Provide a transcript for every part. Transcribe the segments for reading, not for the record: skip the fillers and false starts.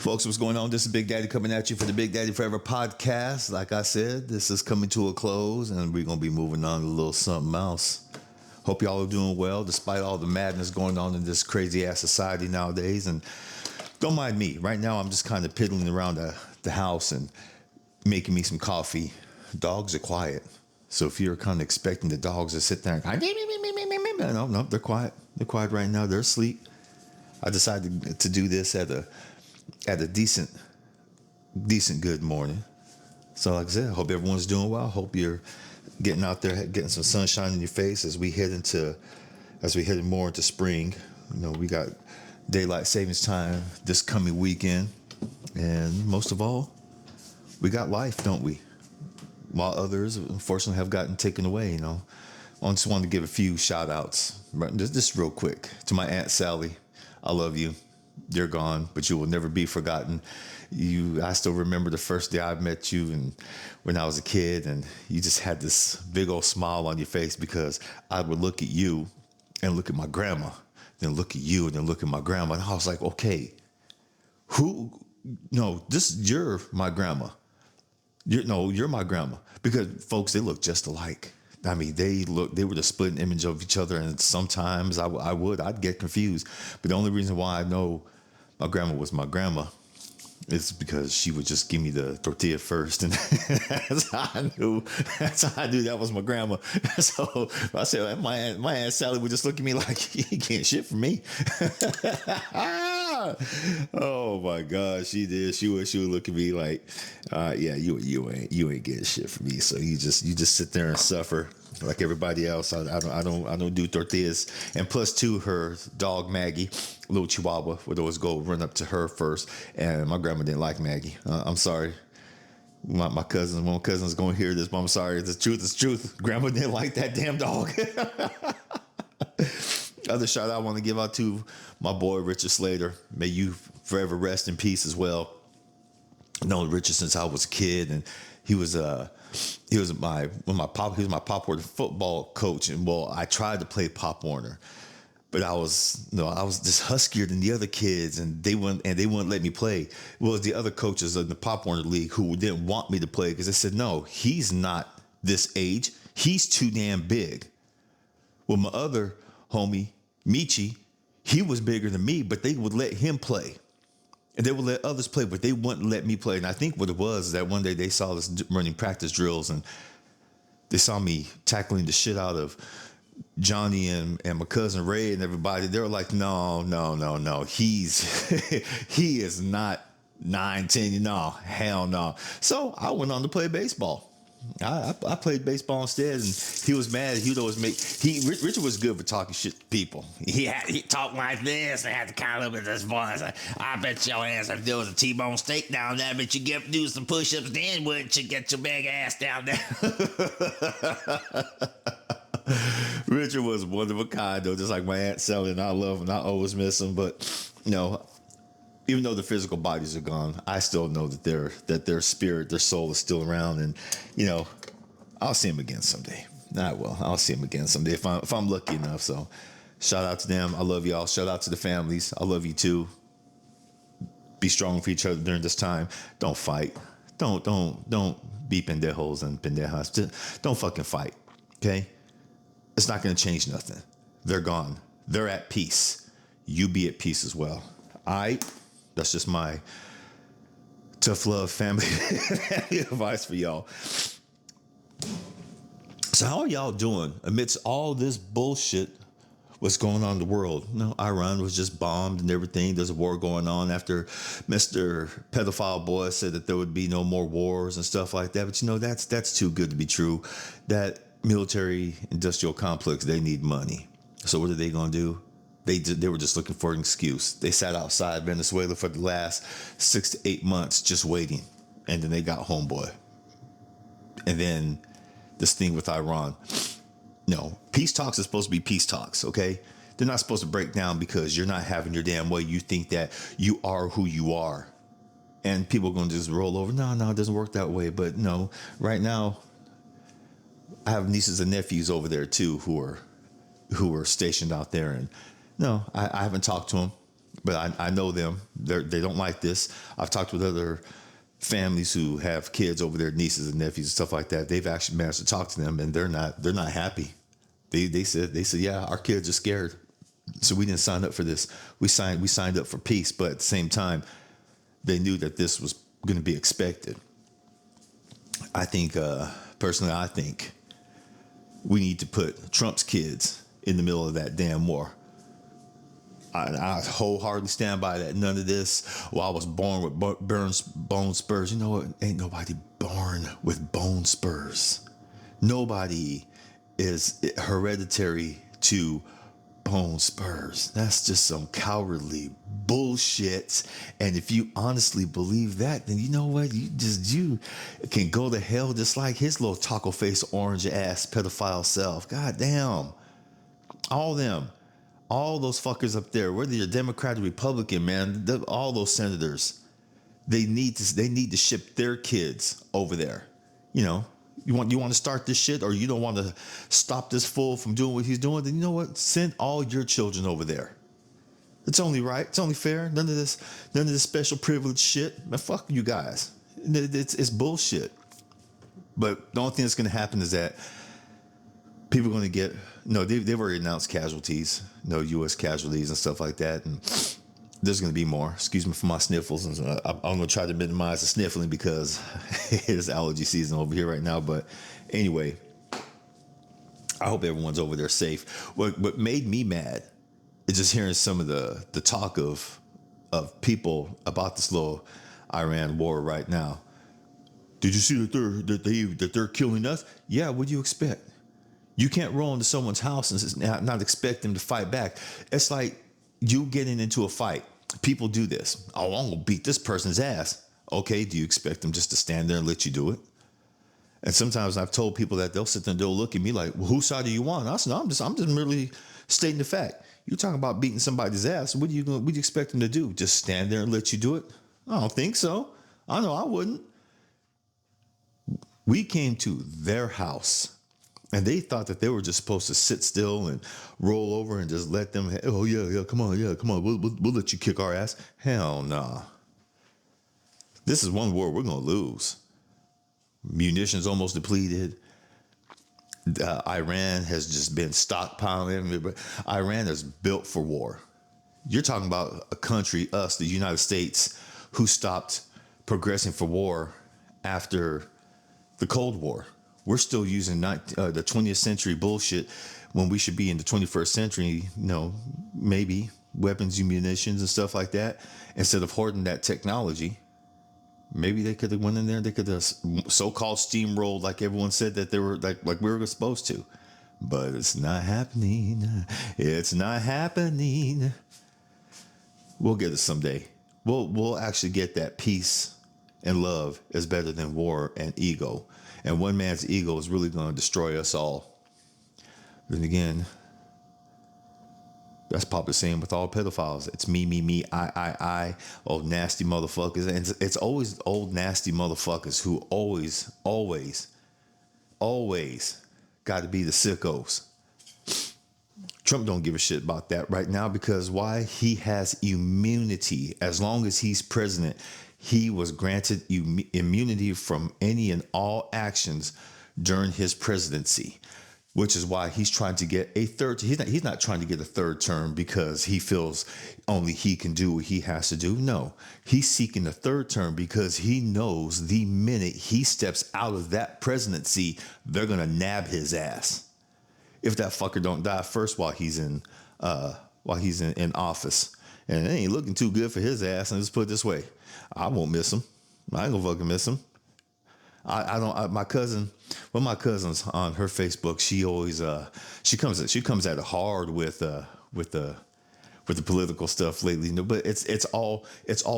Folks, what's going on? This is Big Daddy coming at you for the Big Daddy Forever podcast. Like I said, this is coming to a close, and we're going to be moving on to a little something else. Hope y'all are doing well, despite all the madness going on in this crazy-ass society nowadays. And don't mind me. Right now, I'm just kind of piddling around the house and making me some coffee. Dogs are quiet. So if you're kind of expecting the dogs to sit there and no, they're quiet. They're quiet right now. They're asleep. I decided to do this at a decent good morning. So like I said, I hope everyone's doing well. I hope you're getting out there, getting some sunshine in your face as we head more into spring. You know, we got daylight savings time this coming weekend, and most of all, we got life, don't we? While others, unfortunately, have gotten taken away. You know, I just wanted to give a few shout outs, just real quick, to my Aunt Sally. I love you. You're gone, but you will never be forgotten. I still remember the first day I met you, and when I was a kid, and you just had this big old smile on your face because I would look at you and look at my grandma, then look at you and then look at my grandma, and I was like, okay, you're my grandma. You're my grandma, because folks, they look just alike. I mean, they were the split image of each other, and sometimes I'd get confused. But the only reason why I know my grandma was my grandma is because she would just give me the tortilla first, and that's how I knew that was my grandma. So I said, my Aunt Sally would just look at me like, you can't shit for me. Oh my God, she did. She would look at me like, yeah, you ain't getting shit from me. So you just sit there and suffer like everybody else. I don't do tortillas. And plus two, her dog Maggie, little Chihuahua, would always go run up to her first. And my grandma didn't like Maggie. I'm sorry. One of my cousins going to hear this, but I'm sorry. The truth is truth. Grandma didn't like that damn dog. Other shout out I want to give out to my boy Richard Slater. May you forever rest in peace as well. I've known Richard since I was a kid, and he was my Pop Warner football coach. And well, I tried to play Pop Warner, but I was just huskier than the other kids, and they wouldn't let me play. Well, it was the other coaches in the Pop Warner league who didn't want me to play because they said, no, he's not this age. He's too damn big. Well, my other homie, Michi, he was bigger than me, but they would let him play. And they would let others play, but they wouldn't let me play. And I think what it was is that one day they saw us running practice drills, and they saw me tackling the shit out of Johnny and my cousin Ray and everybody. They were like, no. He is not 9, 10, no, hell no. So I went on to play baseball. I played baseball instead, and he was mad. He would always Richard was good for talking shit to people. He talked like this and had to kind of look at this voice. I bet your ass, if there was a T-bone steak down there, I bet you get do some push-ups then, wouldn't you, get your big ass down there? Richard was one of a kind, though, just like my Aunt Sally, and I love him. I always miss him, but even though the physical bodies are gone, I still know that their spirit, their soul is still around, and I'll see him again someday. I will. I'll see him again someday if I'm lucky enough. So, shout out to them. I love y'all. Shout out to the families. I love you too. Be strong for each other during this time. Don't fight. Don't be pendejos and pendejas. Just don't fucking fight. Okay? It's not going to change nothing. They're gone. They're at peace. You be at peace as well. That's just my tough love family advice for y'all. So how are y'all doing amidst all this bullshit? What's going on in the world? Iran was just bombed and everything. There's a war going on after Mr. Pedophile Boy said that there would be no more wars and stuff like that. But that's too good to be true. That military industrial complex, they need money. So what are they going to do? They were just looking for an excuse. They sat outside Venezuela for the last 6 to 8 months just waiting. And then they got homeboy. And then this thing with Iran. No, peace talks is supposed to be peace talks, okay? They're not supposed to break down because you're not having your damn way. You think that you are who you are. And people are going to just roll over. No, it doesn't work that way. But no, right now, I have nieces and nephews over there too who are stationed out there, and no, I haven't talked to them. but I know them. They don't like this. I've talked with other families who have kids over there, nieces and nephews and stuff like that. They've actually managed to talk to them, and they're not happy. They said, yeah, our kids are scared, so we didn't sign up for this. We signed up for peace, but at the same time, they knew that this was going to be expected. I think, personally, I think we need to put Trump's kids in the middle of that damn war. I wholeheartedly stand by that. None of this. Well, I was born with bone spurs. You know what? Ain't nobody born with bone spurs. Nobody is hereditary to bone spurs. That's just some cowardly bullshit. And if you honestly believe that, then you know what? You can go to hell just like his little taco face, orange ass pedophile self. God damn. All them. All those fuckers up there, whether you're Democrat or Republican, man, all those senators, they need to ship their kids over there. You know, you want to start this shit, or you don't want to stop this fool from doing what he's doing, then you know what? Send all your children over there. It's only right. It's only fair. None of this special privilege shit. Man, fuck you guys. It's bullshit. But the only thing that's going to happen is that people are going to get, they've already announced casualties, U.S. casualties and stuff like that. And there's going to be more. Excuse me for my sniffles. And I'm going to try to minimize the sniffling because it's allergy season over here right now. But anyway, I hope everyone's over there safe. What made me mad is just hearing some of the talk of people about this little Iran war right now. Did you see that they're killing us? Yeah, what do you expect? You can't roll into someone's house and not expect them to fight back. It's like you getting into a fight. People do this. Oh, I'm going to beat this person's ass. Okay, do you expect them just to stand there and let you do it? And sometimes I've told people that they'll sit there and they'll look at me like, well, whose side do you want? I said, no, I'm just merely stating the fact. You're talking about beating somebody's ass. What do you expect them to do? Just stand there and let you do it? I don't think so. I know I wouldn't. We came to their house. And they thought that they were just supposed to sit still and roll over and just let them, come on, we'll let you kick our ass. Hell nah. This is one war we're going to lose. Munitions almost depleted. Iran has just been stockpiling. Iran is built for war. You're talking about a country, us, the United States, who stopped progressing for war after the Cold War. We're still using the 20th century bullshit when we should be in the 21st century, maybe weapons, munitions and stuff like that. Instead of hoarding that technology, maybe they could have went in there. They could have so-called steamrolled like everyone said that they were like we were supposed to. But it's not happening. It's not happening. We'll get it someday. We'll actually get that. Peace and love is better than war and ego. And one man's ego is really going to destroy us all. Then again, that's probably the same with all pedophiles. It's me, I, old nasty motherfuckers. And it's always old nasty motherfuckers who always got to be the sickos. Trump don't give a shit about that right now because why? He has immunity. As long as he's president, he was granted immunity from any and all actions during his presidency, which is why he's trying to get a third. He's not trying to get a third term because he feels only he can do what he has to do. No, he's seeking a third term because he knows the minute he steps out of that presidency, they're going to nab his ass. If that fucker don't die first while he's in office. And it ain't looking too good for his ass. And let's put it this way. I won't miss him. I ain't gonna fucking miss him. My cousin, one of my cousins on her Facebook, she always she comes at it hard with the political stuff lately. But it's all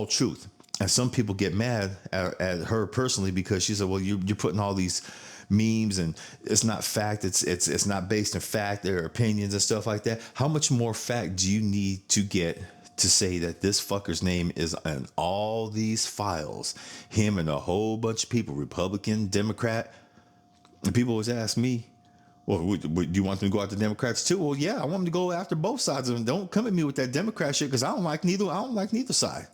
truth. And some people get mad at her personally because she said, well, you're putting all these memes and it's not fact. It's not based in fact. There are opinions and stuff like that. How much more fact do you need to get to say that this fucker's name is in all these files? Him and a whole bunch of people, Republican, Democrat. And people always ask me, Well, do you want them to go after the Democrats too? Well, yeah, I want them to go after both sides of them. Don't come at me with that Democrat shit because I don't like neither side.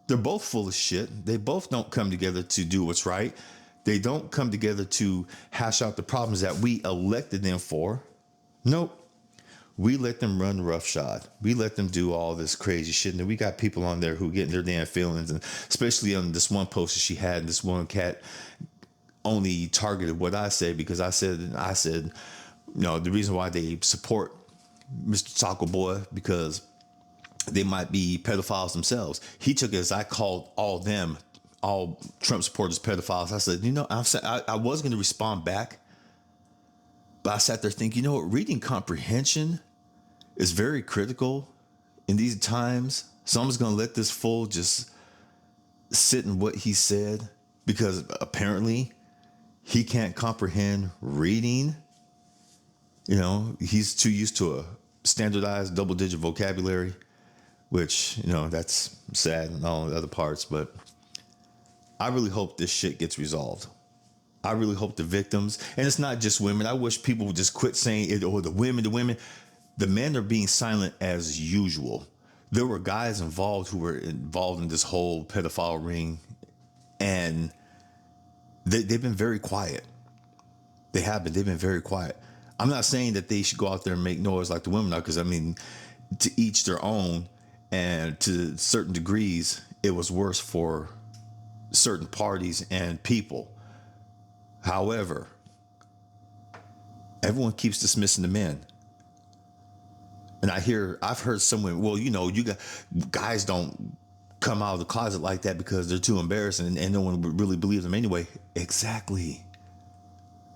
They're both full of shit. They both don't come together to do what's right. They don't come together to hash out the problems that we elected them for. Nope. We let them run roughshod. We let them do all this crazy shit. And then we got people on there who getting their damn feelings. And especially on this one post that she had, this one cat only targeted what I said because I said, the reason why they support Mr. Taco Boy because they might be pedophiles themselves. He took it as I called all Trump supporters pedophiles. I said, I was going to respond back, but I sat there thinking, reading comprehension is very critical in these times. So I'm just going to let this fool just sit in what he said because apparently he can't comprehend reading. He's too used to a standardized double-digit vocabulary, which, that's sad and all the other parts. But I really hope this shit gets resolved. I really hope the victims, and it's not just women. I wish people would just quit saying it, or the women. The men are being silent as usual. There were guys involved who were involved in this whole pedophile ring, and they've been very quiet. They've been very quiet. I'm not saying that they should go out there and make noise like the women are, because to each their own, and to certain degrees, it was worse for certain parties and people. However, everyone keeps dismissing the men. And I've heard some women, well, you guys don't come out of the closet like that because they're too embarrassing and no one would really believe them anyway. Exactly.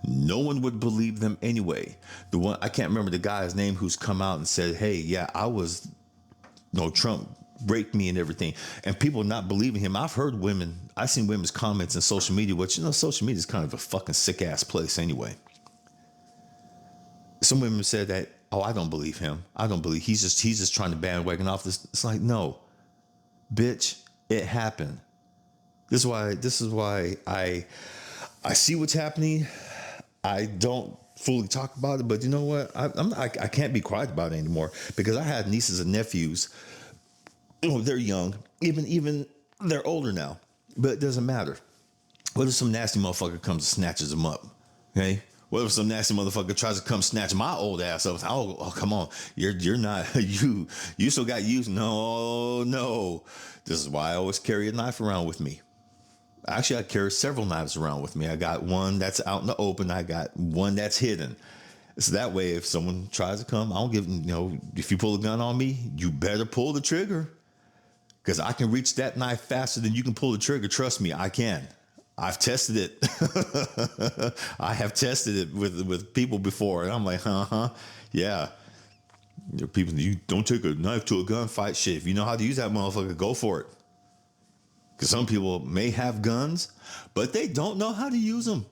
No one would believe them anyway. The one, I can't remember the guy's name who's come out and said, hey, yeah, Trump raped me and everything. And people not believing him. I've seen women's comments in social media, which, social media is kind of a fucking sick ass place anyway. Some women said that, oh, I don't believe him. I don't believe he's just trying to bandwagon off this. It's like, no, bitch, it happened. This is why I see what's happening. I don't fully talk about it, but you know what? I can't be quiet about it anymore because I had nieces and nephews. They're young, even they're older now, but it doesn't matter. What if some nasty motherfucker comes and snatches them up? Okay. What if some nasty motherfucker tries to come snatch my old ass up? Oh, come on. You're not, you still got used. No. This is why I always carry a knife around with me. Actually, I carry several knives around with me. I got one that's out in the open. I got one that's hidden. So that way, if someone tries to come, I don't give, if you pull a gun on me, you better pull the trigger. Because I can reach that knife faster than you can pull the trigger. Trust me, I can. I've tested it. I have tested it with people before. And I'm like, yeah. People, you don't take a knife to a gunfight. Shit, if you know how to use that motherfucker, go for it. Because some people may have guns, but they don't know how to use them.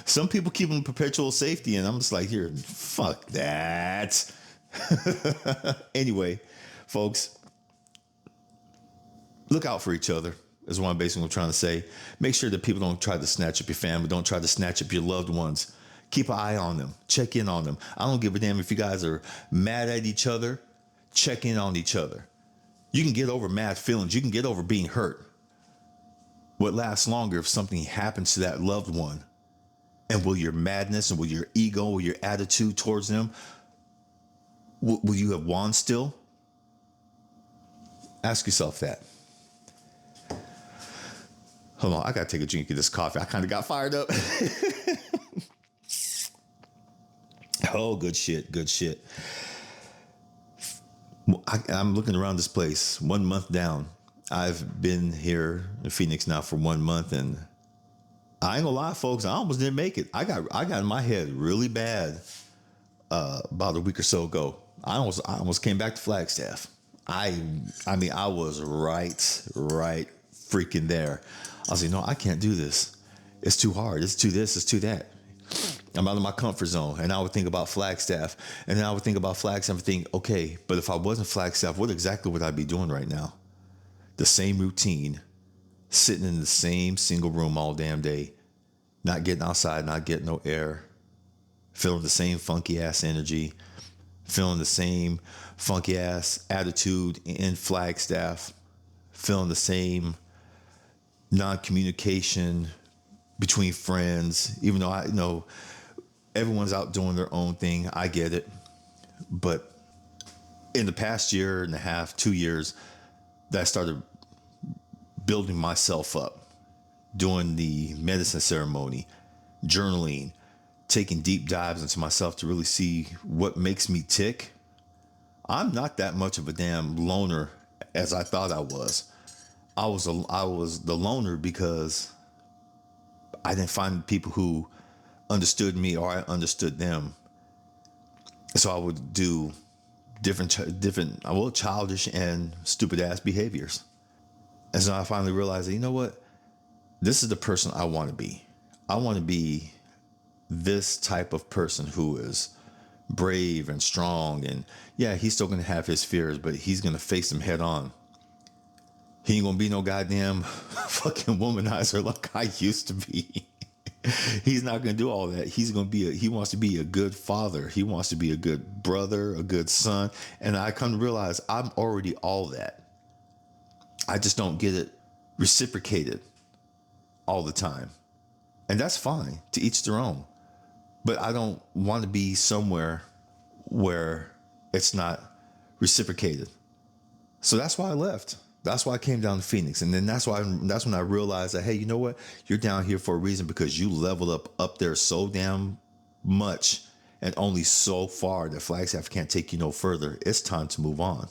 Some people keep them in perpetual safety. And I'm just like, here, fuck that. Anyway, folks, look out for each other. Is what I'm basically trying to say. Make sure that people don't try to snatch up your family. Don't try to snatch up your loved ones. Keep an eye on them. Check in on them. I don't give a damn if you guys are mad at each other. Check in on each other. You can get over mad feelings. You can get over being hurt. What lasts longer if something happens to that loved one? And will your madness and will your ego, will your attitude towards them, will you have won still? Ask yourself that. Hold on, I gotta take a drink of this coffee. I kind of got fired up. Oh, good shit. I'm looking around this place 1 month down. I've been here in Phoenix now for 1 month, and I ain't gonna lie, folks, I almost didn't make it. I got in my head really bad about a week or so ago. I almost came back to Flagstaff. I mean, I was right freaking there. I was like, no, I can't do this. It's too hard. It's too this. It's too that. I'm out of my comfort zone. And I would think about Flagstaff. And then I would think about Flagstaff and think, okay, but if I wasn't Flagstaff, what exactly would I be doing right now? The same routine, sitting in the same single room all damn day, not getting outside, not getting no air, feeling the same funky ass energy, feeling the same funky ass attitude in Flagstaff, feeling the same non-communication between friends, even though I know everyone's out doing their own thing. I get it. But in the past year and a half, 2 years, that I started building myself up, doing the medicine ceremony, journaling, taking deep dives into myself to really see what makes me tick. I'm not that much of a damn loner as I thought I was. I was the loner because I didn't find people who understood me or I understood them. So I would do different, childish and stupid ass behaviors. And so I finally realized that, you know what? This is the person I want to be. I want to be this type of person who is brave and strong. And yeah, he's still going to have his fears, but he's going to face them head on. He ain't going to be no goddamn fucking womanizer like I used to be. He's not going to do all that. He wants to be a good father. He wants to be a good brother, a good son. And I come to realize I'm already all that. I just don't get it reciprocated all the time. And that's fine, to each their own. But I don't want to be somewhere where it's not reciprocated. So that's why I left. That's why I came down to Phoenix. And then that's when I realized that, hey, you know what? You're down here for a reason because you leveled up there so damn much and only so far that Flagstaff can't take you no further. It's time to move on.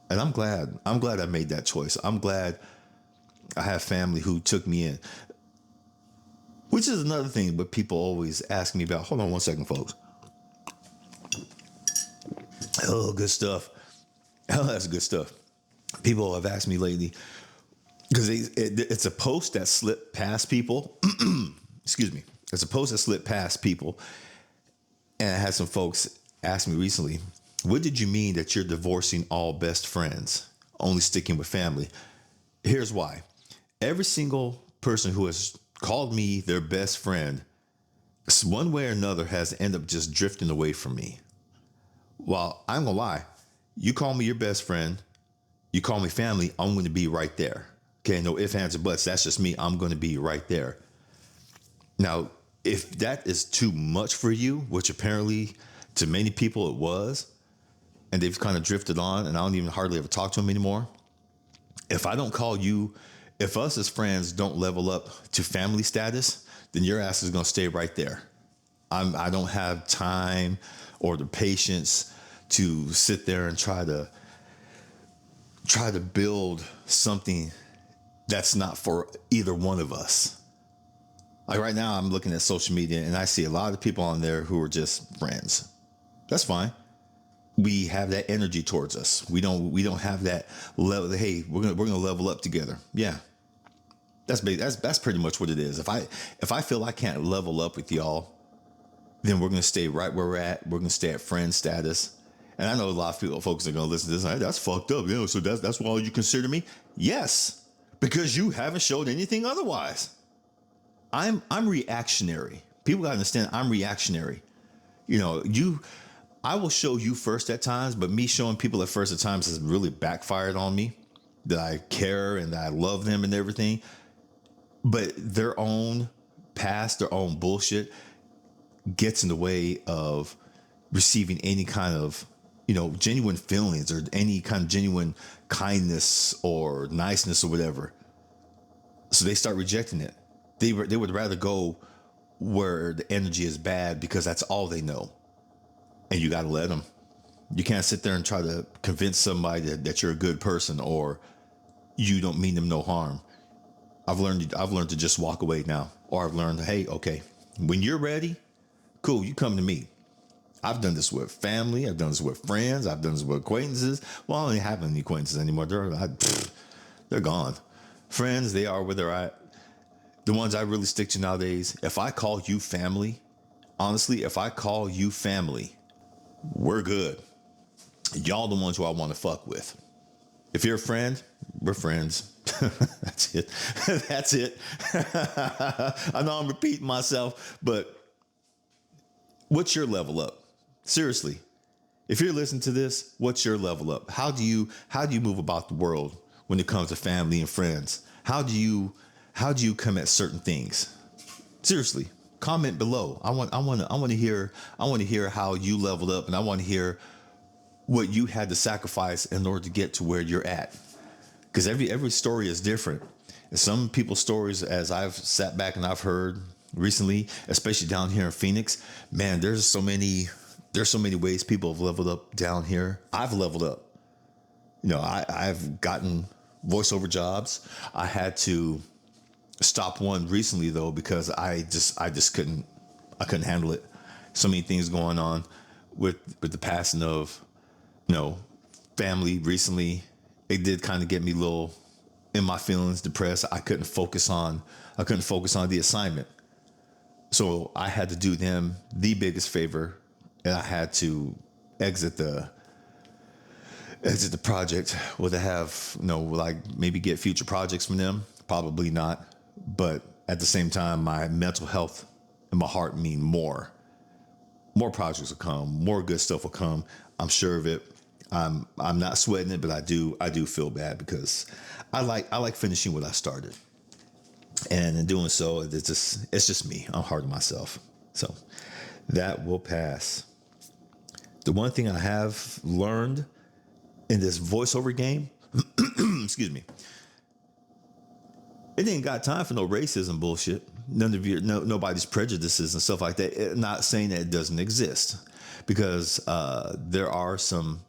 And I'm glad I made that choice. I'm glad I have family who took me in, which is another thing, but people always ask me about. Hold on one second, folks. Oh, good stuff. Oh, that's good stuff. People have asked me lately because it's a post that slipped past people. Excuse me. It's a post that slipped past people. And I had some folks ask me recently, what did you mean that you're divorcing all best friends, only sticking with family? Here's why. Every single person who has called me their best friend, one way or another, has ended up just drifting away from me. Well, I'm going to lie. You call me your best friend. You call me family, I'm going to be right there. Okay, no ifs, ands, or buts. That's just me. I'm going to be right there. Now, if that is too much for you, which apparently to many people it was, and they've kind of drifted on, and I don't even hardly ever talk to them anymore. If us as friends don't level up to family status, then your ass is going to stay right there. I don't have time or the patience to sit there and try to build something that's not for either one of us. Like right now, I'm looking at social media and I see a lot of people on there who are just friends. That's fine. We have that energy towards us. We don't have that level. Hey, we're gonna level up together. Yeah, that's pretty much what it is. If I feel I can't level up with y'all, then we're gonna stay right where we're at. We're gonna stay at friend status. And I know a lot of folks are going to listen to this. Hey, that's fucked up. So that's why you consider me? Yes, because you haven't showed anything otherwise. I'm reactionary. People got to understand I'm reactionary. I will show you first at times, but me showing people at first at times has really backfired on me. That I care and that I love them and everything. But their own past, their own bullshit gets in the way of receiving any kind of genuine feelings or any kind of genuine kindness or niceness or whatever. So they start rejecting it. They would rather go where the energy is bad because that's all they know. And you got to let them. You can't sit there and try to convince somebody that you're a good person or you don't mean them no harm. I've learned to just walk away now. Or I've learned, hey, okay, when you're ready, cool, you come to me. I've done this with family. I've done this with friends. I've done this with acquaintances. Well, I don't have any acquaintances anymore. They're gone. Friends, they are where they're at. The ones I really stick to nowadays, if I call you family, honestly, we're good. Y'all the ones who I want to fuck with. If you're a friend, we're friends. That's it. That's it. I know I'm repeating myself, but What's your level up? Seriously. If you're listening to this, what's your level up? How do you move about the world when it comes to family and friends? How do you come at certain things? Seriously, comment below. I want to hear how you leveled up, and I want to hear what you had to sacrifice in order to get to where you're at. Because every story is different. And some people's stories, as I've sat back and I've heard recently, especially down here in Phoenix, man, there's so many ways people have leveled up down here. I've leveled up. I've gotten voiceover jobs. I had to stop one recently though, because I just couldn't handle it. So many things going on with the passing of, family recently. It did kind of get me a little in my feelings, depressed. I couldn't focus on the assignment. So I had to do them the biggest favor, and I had to exit the project. Will they have, like maybe get future projects from them? Probably not. But at the same time, my mental health and my heart mean more. More projects will come. More good stuff will come. I'm sure of it. I'm not sweating it, but I do feel bad because I like finishing what I started. And in doing so, it's just me. I'm hard on myself. So that will pass. The one thing I have learned in this voiceover game, excuse me, it ain't got time for no racism bullshit. Nobody's prejudices and stuff like that. Not saying that it doesn't exist, because there are some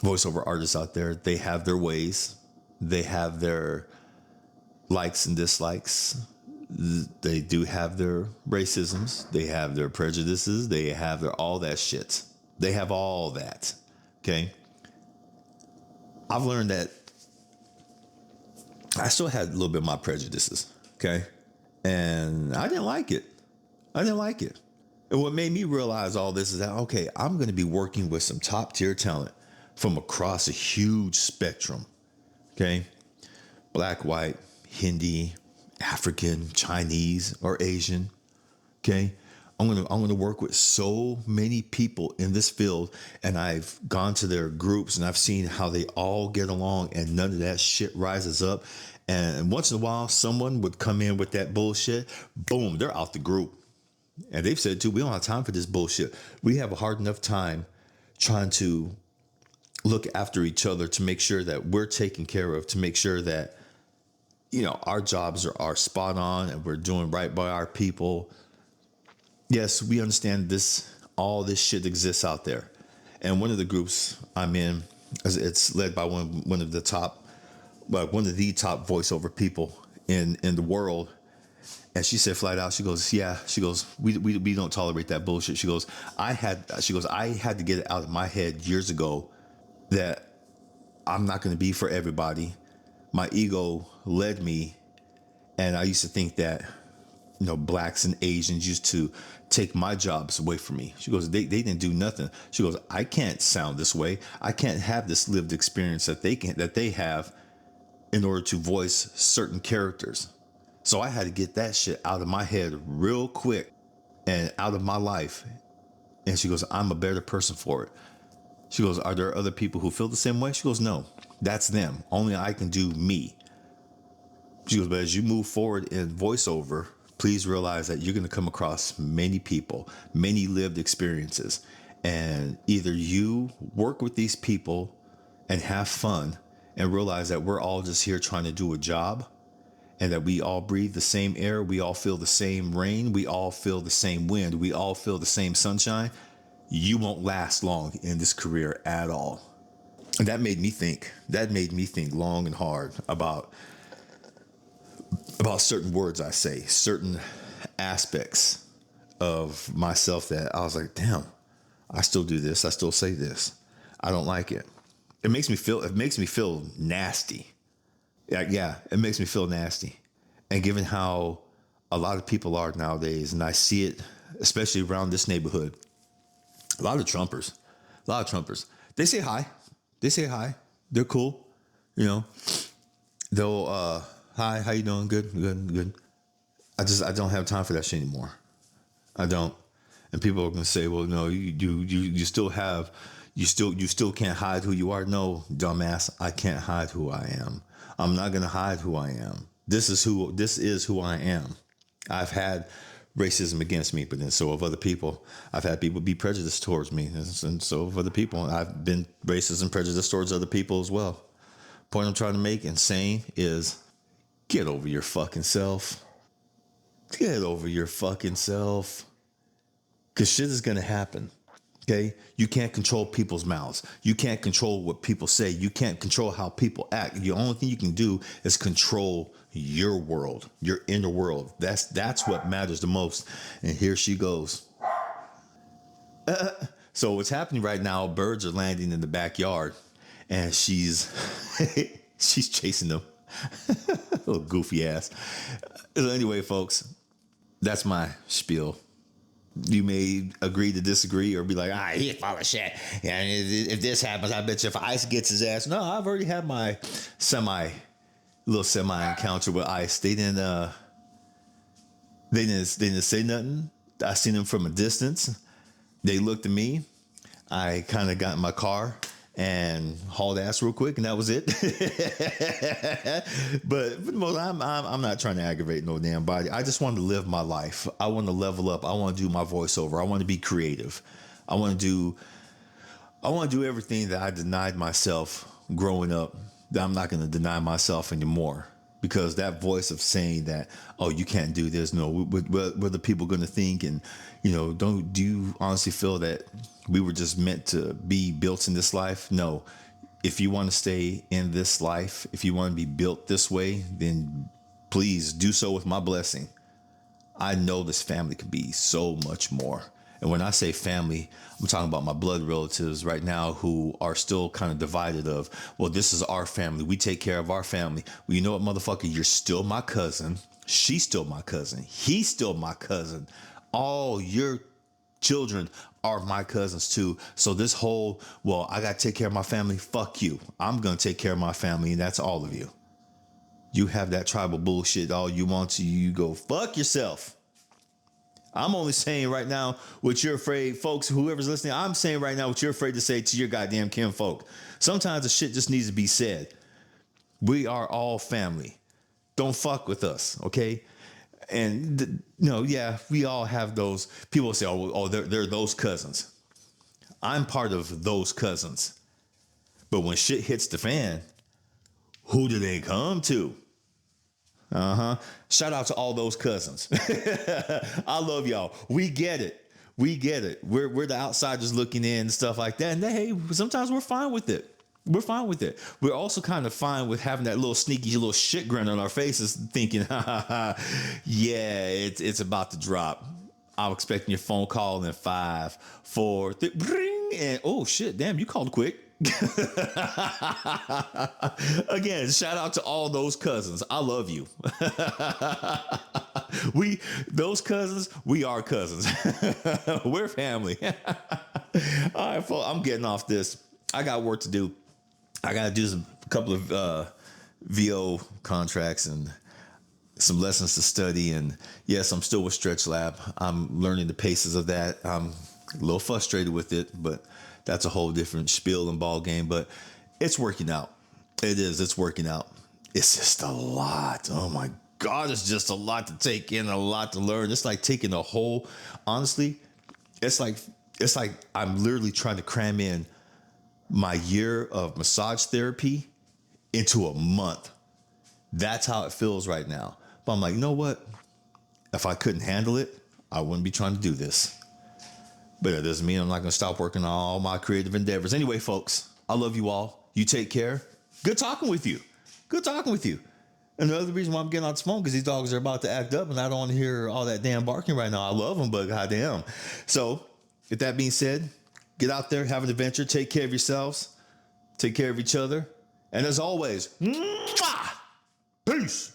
voiceover artists out there. They have their ways. They have their likes and dislikes. They do have their racisms. They have their prejudices. They have their all that shit. They have all that. Okay. I've learned that I still had a little bit of my prejudices. Okay. And I didn't like it. And what made me realize all this is that, okay, I'm going to be working with some top tier talent from across a huge spectrum. Okay. Black, white, Hindi, African, Chinese, or Asian. Okay. I'm going to work with so many people in this field, and I've gone to their groups and I've seen how they all get along, and none of that shit rises up. And once in a while, someone would come in with that bullshit. Boom, they're out the group. And they've said too, we don't have time for this bullshit. We have a hard enough time trying to look after each other, to make sure that we're taken care of, to make sure that, our jobs are spot on and we're doing right by our people. Yes, we understand all this shit exists out there. And one of the groups I'm in, it's led by one of the top voiceover people in the world. And she said flat out, she goes, we don't tolerate that bullshit. She goes, I had to get it out of my head years ago that I'm not going to be for everybody. My ego led me, and I used to think that, blacks and Asians used to take my jobs away from me. She goes, they didn't do nothing. She goes, I can't sound this way. I can't have this lived experience that they have in order to voice certain characters. So I had to get that shit out of my head real quick and out of my life. And she goes, I'm a better person for it. She goes, are there other people who feel the same way? She goes, no, that's them. Only I can do me. She goes, but as you move forward in voiceover, please realize that you're going to come across many people, many lived experiences. And either you work with these people and have fun and realize that we're all just here trying to do a job, and that we all breathe the same air. We all feel the same rain. We all feel the same wind. We all feel the same sunshine. You won't last long in this career at all. And that made me think. That made me think long and hard about certain words I say, certain aspects of myself that I was like, damn, I still do this. I still say this. I don't like it. It makes me feel nasty. Yeah, it makes me feel nasty. And given how a lot of people are nowadays, and I see it, especially around this neighborhood, a lot of Trumpers. They say hi. They're cool. They'll, hi, how you doing? Good. I don't have time for that shit anymore. I don't. And people are going to say, well, no, you still have, you still can't hide who you are. No, dumbass, I can't hide who I am. I'm not going to hide who I am. This is who I am. I've had racism against me, but then so have other people. I've had people be prejudiced towards me, and so have other people. I've been racist and prejudiced towards other people as well. Point I'm trying to make and saying is, get over your fucking self. Get over your fucking self. Because shit is going to happen. Okay? You can't control people's mouths. You can't control what people say. You can't control how people act. The only thing you can do is control your world, your inner world. That's what matters the most. And here she goes. So what's happening right now, birds are landing in the backyard. And she's she's chasing them. Little goofy ass. So anyway, folks, that's my spiel. You may agree to disagree or be like, he's full of shit. And if this happens, I bet you if Ice gets his ass. No, I've already had my semi encounter with Ice. They didn't say nothing. I seen them from a distance. They looked at me. I kind of got in my car and hauled ass real quick, and that was it. But for the most, I'm not trying to aggravate no damn body. I just want to live my life. I want to level up. I want to do my voiceover. I want to be creative. I want to do everything that I denied myself growing up. That I'm not going to deny myself anymore, because that voice of saying that, oh, you can't do this. No, what are people going to think? And do you honestly feel that we were just meant to be built in this life? No. If you want to stay in this life, if you want to be built this way, then please do so with my blessing. I know this family could be so much more. And when I say family, I'm talking about my blood relatives right now who are still kind of divided of, well, this is our family. We take care of our family. Well, you know what, motherfucker? You're still my cousin. She's still my cousin. He's still my cousin. All your children are my cousins too. So this whole, well, I got to take care of my family. Fuck you. I'm going to take care of my family. And that's all of you. You have that tribal bullshit all you want to. You go fuck yourself. I'm only saying right now what you're afraid, folks, whoever's listening, I'm saying right now what you're afraid to say to your goddamn kinfolk. Sometimes the shit just needs to be said. We are all family. Don't fuck with us, okay? And, we all have those. People say, oh, they're those cousins. I'm part of those cousins. But when shit hits the fan, who do they come to? Shout out to all those cousins. I love y'all. We get it. We're the outsiders looking in and stuff like that. And hey, sometimes we're fine with it. We're also kind of fine with having that little sneaky little shit grin on our faces, thinking, yeah, it's about to drop. I'm expecting your phone call in 5, 4, 3, bring, and oh shit, damn, you called quick. Again, shout out to all those cousins. I love you. Those cousins, we are cousins. We're family. All right, folks, I'm getting off this. I got work to do. I got to do a couple of VO contracts and some lessons to study. And yes, I'm still with Stretch Lab. I'm learning the paces of that. I'm a little frustrated with it, but that's a whole different spiel and ball game. But it's working out. It is. It's working out. It's just a lot. Oh my God, it's just a lot to take in, a lot to learn. It's like taking a whole. Honestly, it's like I'm literally trying to cram in my year of massage therapy into a month. That's how it feels right now. But I'm like, you know what? If I couldn't handle it, I wouldn't be trying to do this. But it doesn't mean I'm not going to stop working on all my creative endeavors. Anyway, folks, I love you all. You take care. Good talking with you. And the other reason why I'm getting out the phone, because these dogs are about to act up and I don't want to hear all that damn barking right now. I love them, but goddamn. So with that being said, get out there, have an adventure, take care of yourselves, take care of each other. And as always, mwah! Peace.